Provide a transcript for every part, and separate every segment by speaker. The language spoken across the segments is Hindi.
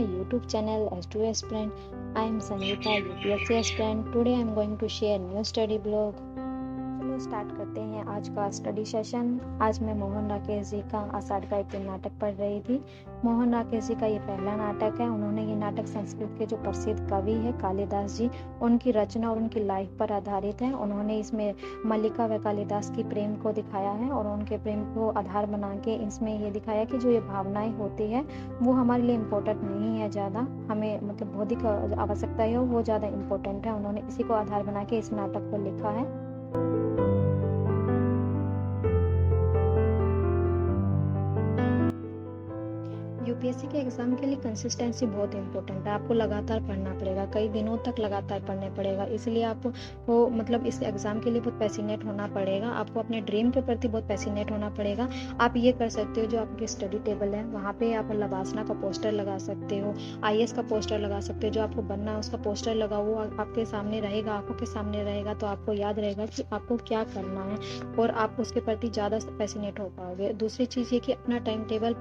Speaker 1: my YouTube channel S2 Aspirant. I am Sangeeta, UPSC aspirant. Today I am going to share new study blog. चलो स्टार्ट करते हैं आज का स्टडी सेशन। आज मैं मोहन राकेश जी का आषाढ़ का एक दिन नाटक पढ़ रही थी। मोहन राकेश जी का ये पहला नाटक है। उन्होंने ये नाटक संस्कृत के जो प्रसिद्ध कवि है कालिदास जी, उनकी रचना और उनकी लाइफ पर आधारित है। उन्होंने इसमें मल्लिका व कालिदास की प्रेम को दिखाया है और उनके प्रेम को आधार बना के इसमें ये दिखाया कि जो ये भावनाएं होती है वो हमारे लिए इम्पोर्टेंट नहीं है ज़्यादा, हमें मतलब बौद्धिक आवश्यकता है वो ज़्यादा इम्पोर्टेंट है। उन्होंने इसी को आधार बना के इस नाटक को लिखा है। यूपीएससी के एग्जाम के लिए कंसिस्टेंसी बहुत इंपॉर्टेंट है। आपको लगातार पढ़ना पड़ेगा, कई दिनों तक लगातार पढ़ने पड़ेगा। इसलिए आपको मतलब इस एग्जाम के लिए बहुत पैसिनेट होना पड़ेगा। आपको अपने ड्रीम के प्रति बहुत पैसिनेट होना पड़ेगा। आप ये कर सकते हो, जो आपकी स्टडी टेबल है वहाँ पे आप लवासना का पोस्टर लगा सकते हो, आईएएस का पोस्टर लगा सकते हो। जो आपको बनना है उसका पोस्टर लगाओ, वो आपके सामने रहेगा, आंखों के सामने रहेगा, तो आपको याद रहेगा कि आपको क्या करना है और आप उसके प्रति ज़्यादा पैसिनेट हो पाओगे। दूसरी चीज़ ये कि अपना टाइम टेबल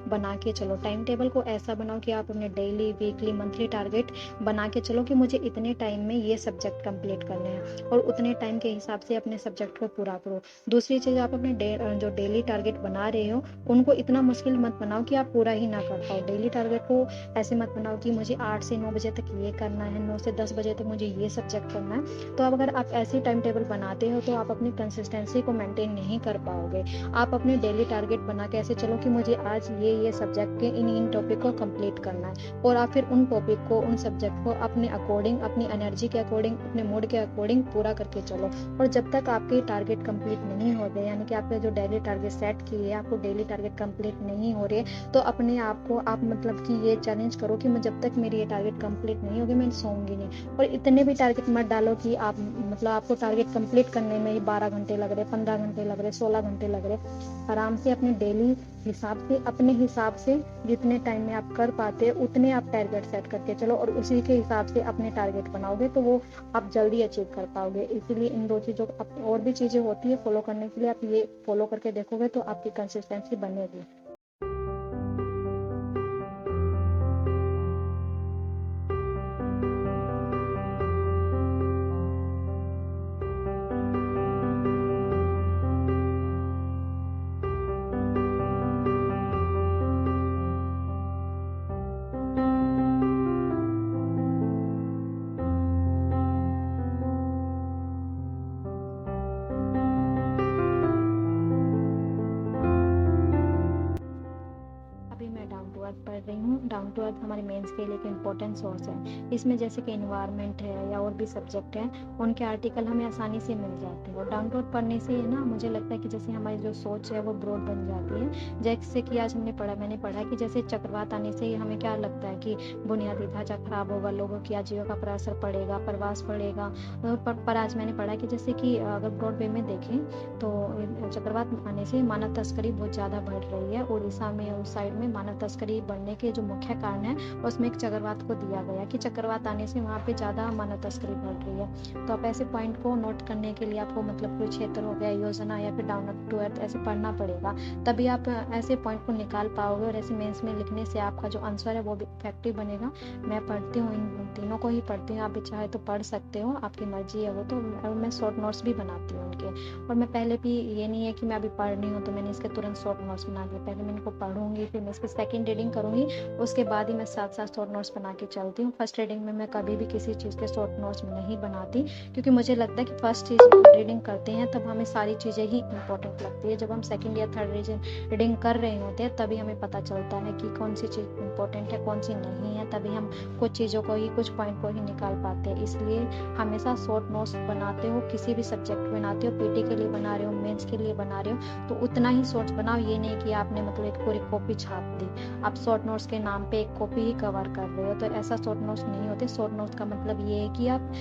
Speaker 1: बना के चलो। टाइम टेबल को ऐसा बनाओ कि आप अपने डेली, वीकली, मंथली टारगेट बना के चलो कि मुझे इतने टाइम में ये सब्जेक्ट कंप्लीट करने हैं और उतने टाइम के हिसाब से अपने सब्जेक्ट को पूरा करो। दूसरी चीज़, आप अपने जो डेली टारगेट बना रहे हो उनको इतना मुश्किल मत बनाओ कि आप पूरा ही ना कर पाओ। डेली टारगेट को ऐसे मत बनाओ कि मुझे 8 से 9 बजे तक ये करना है, 9 से 10 बजे तक मुझे ये सब्जेक्ट करना है। तो अब अगर आप ऐसी टाइम टेबल बनाते हो तो आप अपनी कंसिस्टेंसी को मेंटेन नहीं कर पाओगे। आप अपने डेली टारगेट बना के ऐसे चलो कि मुझे आज ये सब्जेक्ट के इन टॉपिक को कंप्लीट करना है और आप फिर उन टॉपिक को, उन सब्जेक्ट को अपने अकॉर्डिंग, अपनी एनर्जी के अकॉर्डिंग, अपने मूड के अकॉर्डिंग पूरा करके चलो। और जब तक आपके टारगेट कंप्लीट नहीं होते, यानी कि आपने जो डेली टारगेट सेट किए, आपको डेली टारगेट कंप्लीट नहीं हो रहे, तो अपने आप को आप मतलब कि ये चैलेंज करो कि मैं जब तक मेरी ये टारगेट कंप्लीट नहीं होगी मैं सोऊंगी नहीं। और इतने भी टारगेट मत डालो कि आप मतलब आपको टारगेट कंप्लीट करने में ही 12 घंटे लग रहे, 15 घंटे लग रहे, 16 घंटे लग रहे। आराम से अपने डेली हिसाब से, अपने हिसाब से जितने टाइम में आप कर पाते हैं उतने आप टारगेट सेट करके चलो और उसी के हिसाब से अपने टारगेट बनाओगे तो वो आप जल्दी अचीव कर पाओगे। इसीलिए इन दो चीज़ों, और भी चीज़ें होती है फॉलो करने के लिए, आप ये फॉलो करके देखोगे तो आपकी कंसिस्टेंसी बनेगी। अभी मैं डाउन टू अर्थ पढ़ रही हूँ। डाउन टू अर्थ हमारे मेंस के लिए एक इम्पोर्टेंट सोर्स है। इसमें जैसे कि एनवायरनमेंट है या और भी सब्जेक्ट हैं, उनके आर्टिकल हमें आसानी से मिल जाते हैं। और डाउन टू अर्थ पढ़ने से ना मुझे लगता है कि जैसे हमारी जो सोच है वो ब्रॉड बन जाती है। जैसे कि आज मैंने पढ़ा कि जैसे चक्रवात आने से हमें क्या लगता है कि बुनियादी ढांचा खराब होगा, लोगों की आजीविका पर असर पड़ेगा, प्रवास पड़ेगा। पर आज मैंने पढ़ा कि जैसे कि अगर ब्रॉड वे में देखें तो चक्रवात आने से मानव तस्करी बहुत ज़्यादा बढ़ रही है। उड़ीसा में उस साइड में मानव तस्करी बढ़ने के जो मुख्य कारण है उसमें एक चक्रवात को दिया गया कि चक्रवात आने से वहाँ पे ज़्यादा मानव तस्करी बढ़ रही है। तो आप ऐसे पॉइंट को नोट करने के लिए आपको मतलब कोई क्षेत्र हो गया, योजना या फिर डाउन टू अर्थ ऐसे पढ़ना पड़ेगा, तभी आप ऐसे पॉइंट को निकाल पाओगे और ऐसे मेंस में लिखने से आपका जो आंसर है वो भी इफेक्टिव बनेगा। मैं पढ़ती हूँ, इन तीनों को ही पढ़ती हूँ। आप भी चाहे तो पढ़ सकते हो, आपकी मर्जी है वो तो। मैं शॉर्ट नोट्स भी बनाती हूँ उनके। और मैं पहले भी, ये नहीं है कि मैं अभी पढ़ रही हूँ तो मैंने इसके तुरंत शॉर्ट नोट्स बना लिए। पहले मैं इनको पढ़ूंगी, फिर मैं इसकी सेकंड रीडिंग करूंगी, उसके बाद ही मैं साथ साथ शॉर्ट नोट्स बना के चलती हूँ। फर्स्ट रीडिंग में मैं कभी भी किसी चीज़ के शॉर्ट नोट्स नहीं बनाती, क्योंकि मुझे लगता है कि फर्स्ट चीज़ रीडिंग करते हैं तब हमें सारी चीज़ें ही इंपॉर्टेंट लगती है। जब हम सेकंड या थर्ड रीडिंग कर रहे होते हैं तभी हमें पता चलता है कि कौन सी चीज़ इंपॉर्टेंट है, कौन सी नहीं है। तभी हम कुछ चीज़ों को ही, कुछ पॉइंट को ही निकाल पाते हैं। इसलिए हमेशा शॉर्ट नोट्स बनाते हो, किसी भी सब्जेक्ट बनाते हो, पीटी के लिए बना रहे हो, मेंस के लिए बना रहे हो, तो उतना ही शॉर्ट्स बनाओ। ये नहीं कि आपने मतलब एक पूरी कॉपी छाप दी, आप शॉर्ट नोट्स के नाम पे एक कॉपी ही कवर कर रहे हो, तो ऐसा शॉर्ट नोट्स नहीं होते। शॉर्ट नोट्स का मतलब ये है कि आप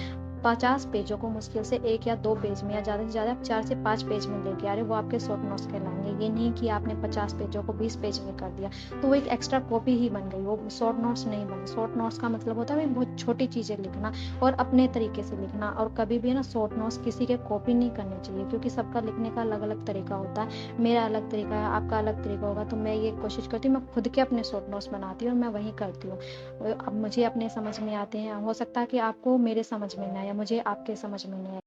Speaker 1: 50 पेजों को मुश्किल से 1 या 2 पेज में या ज़्यादा से ज़्यादा आप 4 से 5 पेज में लेके आ रहे हो, वो आपके शॉर्ट नोट्स कहलाएंगे। ये नहीं कि आपने 50 पेजों को 20 पेज में कर दिया तो वो एक एक्स्ट्रा कॉपी ही बन गई, वो शॉर्ट नोट्स नहीं बने। शॉर्ट नोट्स का मतलब होता है बहुत छोटी चीज़ें लिखना और अपने तरीके से लिखना। और कभी भी है ना शॉर्ट नोट्स किसी के कॉपी नहीं करनी चाहिए, क्योंकि सबका लिखने का अलग अलग तरीका होता है। मेरा अलग तरीका है, आपका अलग तरीका होगा, तो मैं ये कोशिश करती हूँ मैं खुद के अपने शॉर्ट नोट्स बनाती हूँ और मैं वही करती हूँ। अब मुझे अपने समझ में आते हैं, हो सकता है कि आपको मेरे समझ में ना आए या मुझे आपके समझ में नहीं आए।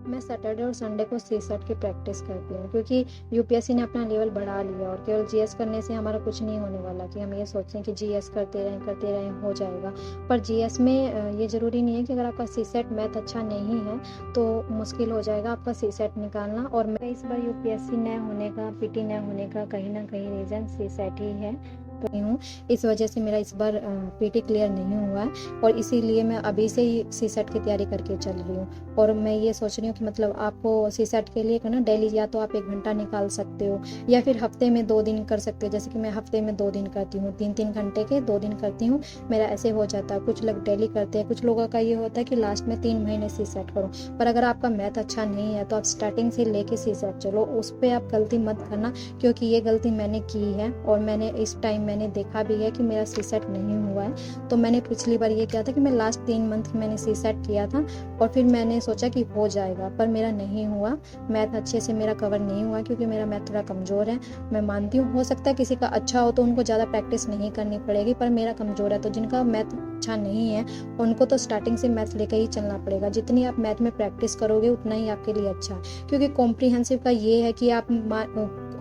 Speaker 1: मैं सैटरडे और संडे को सीसेट की प्रैक्टिस करती हूँ, क्योंकि यूपीएससी ने अपना लेवल बढ़ा लिया और केवल जीएस करने से हमारा कुछ नहीं होने वाला कि हम ये सोचते हैं कि जीएस करते रहें हो जाएगा। पर जीएस में ये ज़रूरी नहीं है कि अगर आपका सीसेट मैथ अच्छा नहीं है तो मुश्किल हो जाएगा आपका सीसेट निकालना। और मैं इस बार यूपीएससी न होने का, पीटी न होने का कहीं ना कहीं रीज़न सीसेट ही है हूँ। इस वजह से मेरा इस बार पीटी क्लियर नहीं हुआ है और इसीलिए मैं अभी से ही सीसेट की तैयारी करके चल रही हूँ। और मैं ये सोच रही हूँ कि मतलब आपको सीसेट के लिए ना डेली या तो आप 1 घंटा निकाल सकते हो या फिर हफ्ते में 2 दिन कर सकते हो। जैसे कि मैं हफ्ते में 2 दिन करती हूँ, 3-3 घंटे के 2 दिन करती हूँ, मेरा ऐसे हो जाता है। कुछ लोग डेली करते हैं, कुछ लोगों का ये होता है कि लास्ट में 3 महीने सीसेट करो। पर अगर आपका मैथ अच्छा नहीं है तो आप स्टार्टिंग से लेके सीसेट चलो, उस पर आप गलती मत करना, क्योंकि ये गलती मैंने की है और मैंने इस टाइम मैंने देखा भी है कि मेरा सीसेट नहीं हुआ है। तो मैंने पिछली बार ये किया था कि मैं लास्ट 3 मंथ मैंने सीसेट किया था और फिर मैंने सोचा कि हो जाएगा, पर मेरा नहीं हुआ। मैथ अच्छे से मेरा कवर नहीं हुआ क्योंकि मेरा मैथ थोड़ा कमज़ोर है। मैं मानती हूँ हो सकता है किसी का अच्छा हो तो उनको ज़्यादा प्रैक्टिस नहीं करनी पड़ेगी, पर मेरा कमज़ोर है। तो जिनका मैथ अच्छा नहीं है उनको तो स्टार्टिंग से मैथ लेकर ही चलना पड़ेगा। जितनी आप मैथ में प्रैक्टिस करोगे उतना ही आपके लिए अच्छा है, क्योंकि कॉम्प्रिहेंसिव का ये है कि आप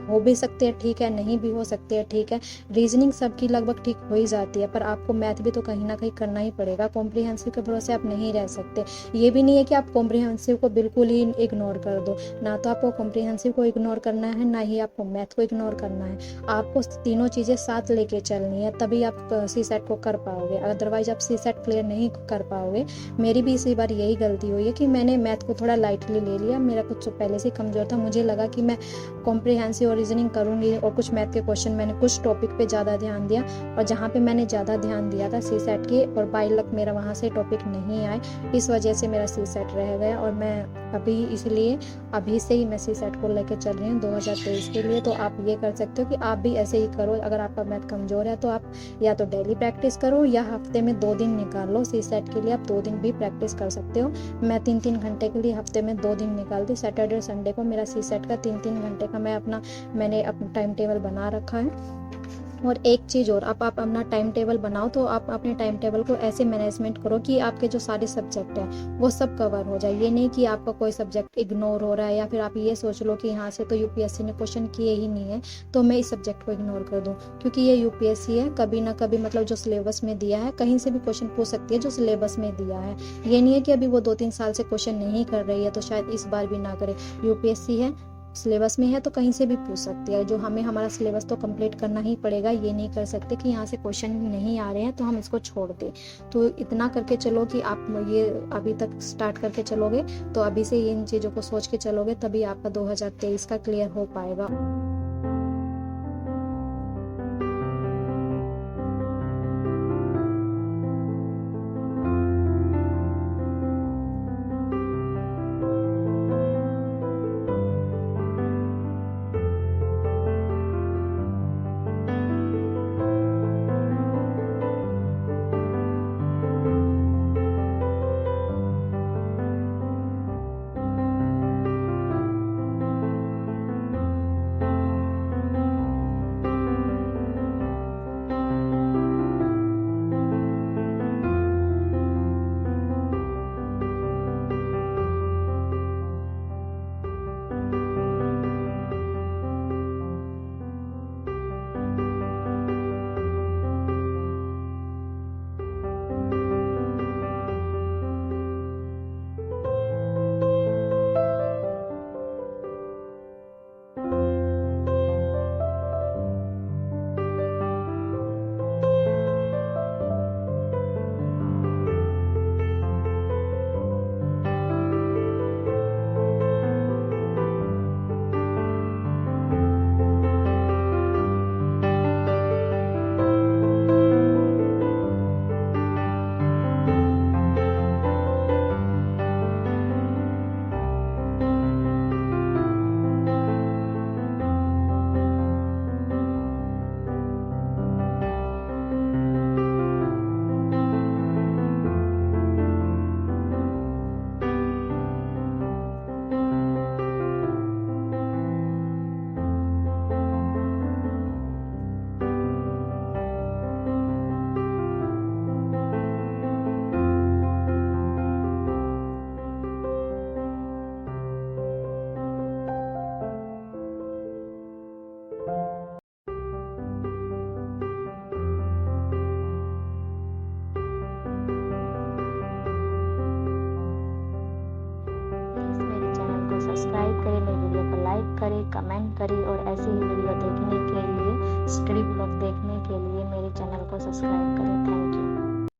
Speaker 1: हो भी सकते हैं ठीक है, नहीं भी हो सकते हैं ठीक है। रीजनिंग सबकी लगभग ठीक हो ही जाती है, पर आपको मैथ भी तो कहीं ना कहीं करना ही पड़ेगा। कॉम्प्रिहेंसिव के भरोसे आप नहीं रह सकते। ये भी नहीं है कि आप कॉम्प्रिहेंसिव को बिल्कुल ही इग्नोर कर दो, ना तो आपको कॉम्प्रिहेंसिव को इग्नोर करना है, ना ही आपको मैथ को इग्नोर करना है। आपको तीनों चीज़ें साथ लेके चलनी है, तभी आप सीसेट को कर पाओगे। अदरवाइज आप सीसेट क्लियर नहीं कर पाओगे। मेरी भी इसी बार यही गलती हुई है कि मैंने मैथ को थोड़ा लाइटली ले लिया। मेरा कुछ पहले से कमज़ोर था, मुझे लगा कि मैं कॉम्प्रिहेंसिव और रीजनिंग करूँगी, और कुछ मैथ के क्वेश्चन मैंने कुछ टॉपिक पे ज़्यादा ध्यान दिया, और जहाँ पे मैंने ज़्यादा ध्यान दिया था सी सेट के, और बाई लक मेरा वहाँ से टॉपिक नहीं आए, इस वजह से मेरा सी सेट रह गया। और मैं अभी इसलिए अभी से ही मैं सी सेट को लेकर चल रही हूँ 2023 के लिए। तो आप ये कर सकते हो कि आप भी ऐसे ही करो। अगर आपका मैथ कमज़ोर है तो आप या तो डेली प्रैक्टिस करो, या हफ्ते में 2 दिन निकाल लो। सी सेट के लिए आप 2 दिन भी प्रैक्टिस कर सकते हो। मैं 3-3 घंटे के लिए हफ्ते में 2 दिन निकालती हूँ। सैटरडे और संडे को मेरा सी सेट का 3-3 घंटे का मैंने अपना टाइम टेबल बना रखा है। और एक चीज़ और, आप अपना टाइम टेबल बनाओ तो आप अपने टाइम टेबल को ऐसे मैनेजमेंट करो कि आपके जो सारे सब्जेक्ट हैं वो सब कवर हो जाए। ये नहीं कि आपका कोई सब्जेक्ट इग्नोर हो रहा है, या फिर आप ये सोच लो कि यहाँ से तो यूपीएससी ने क्वेश्चन किए ही नहीं है तो मैं इस सब्जेक्ट को इग्नोर कर दूँ, क्योंकि ये यूपीएससी है। कभी ना कभी मतलब जो सिलेबस में दिया है, कहीं से भी क्वेश्चन पूछ सकती है जो सिलेबस में दिया है। ये नहीं है कि अभी वो 2-3 साल से क्वेश्चन नहीं कर रही है तो शायद इस बार भी ना करे। यूपीएससी है, सिलेबस में है, तो कहीं से भी पूछ सकती है। जो हमें हमारा सिलेबस तो कंप्लीट करना ही पड़ेगा। ये नहीं कर सकते कि यहाँ से क्वेश्चन नहीं आ रहे हैं तो हम इसको छोड़ दें। तो इतना करके चलो कि आप ये अभी तक स्टार्ट करके चलोगे, तो अभी से इन चीज़ों को सोच के चलोगे, तभी आपका 2023 का क्लियर हो पाएगा। सब्सक्राइब करें, मेरी वीडियो को लाइक करें, कमेंट करें, और ऐसी ही वीडियो देखने के लिए, स्टडी ब्लॉग देखने के लिए मेरे चैनल को सब्सक्राइब करें। Thank you.